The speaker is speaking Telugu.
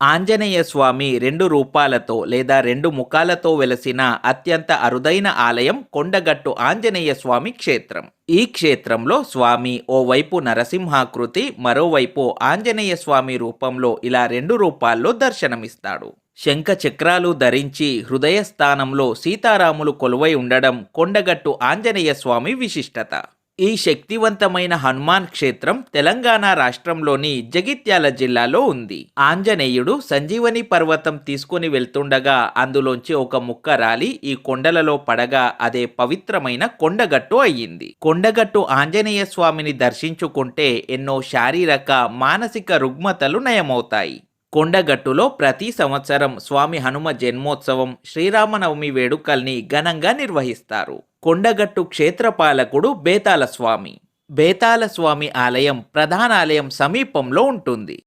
ఆంజనేయ స్వామి రెండు రూపాలతో లేదా రెండు ముఖాలతో వెలసిన అత్యంత అరుదైన ఆలయం కొండగట్టు ఆంజనేయ స్వామి క్షేత్రం. ఈ క్షేత్రంలో స్వామి ఓవైపు నరసింహాకృతి, మరోవైపు ఆంజనేయ స్వామి రూపంలో ఇలా రెండు రూపాల్లో దర్శనమిస్తాడు. శంఖ చక్రాలు ధరించి హృదయ స్థానంలో సీతారాములు కొలువై ఉండడం కొండగట్టు ఆంజనేయ స్వామి విశిష్టత. ఈ శక్తివంతమైన హనుమాన్ క్షేత్రం తెలంగాణ రాష్ట్రంలోని జగిత్యాల జిల్లాలో ఉంది. ఆంజనేయుడు సంజీవని పర్వతం తీసుకుని వెళ్తుండగా అందులోంచి ఒక ముక్క రాలి ఈ కొండలలో పడగా అదే పవిత్రమైన కొండగట్టు అయ్యింది. కొండగట్టు ఆంజనేయ స్వామిని దర్శించుకుంటే ఎన్నో శారీరక మానసిక రుగ్మతలు నయమవుతాయి. కొండగట్టులో ప్రతి సంవత్సరం స్వామి హనుమ జన్మోత్సవం, శ్రీరామనవమి వేడుకల్ని ఘనంగా నిర్వహిస్తారు. కొండగట్టు క్షేత్రపాలకుడు బేతాల స్వామి. బేతాల స్వామి ఆలయం ప్రధానాలయం సమీపంలో ఉంటుంది.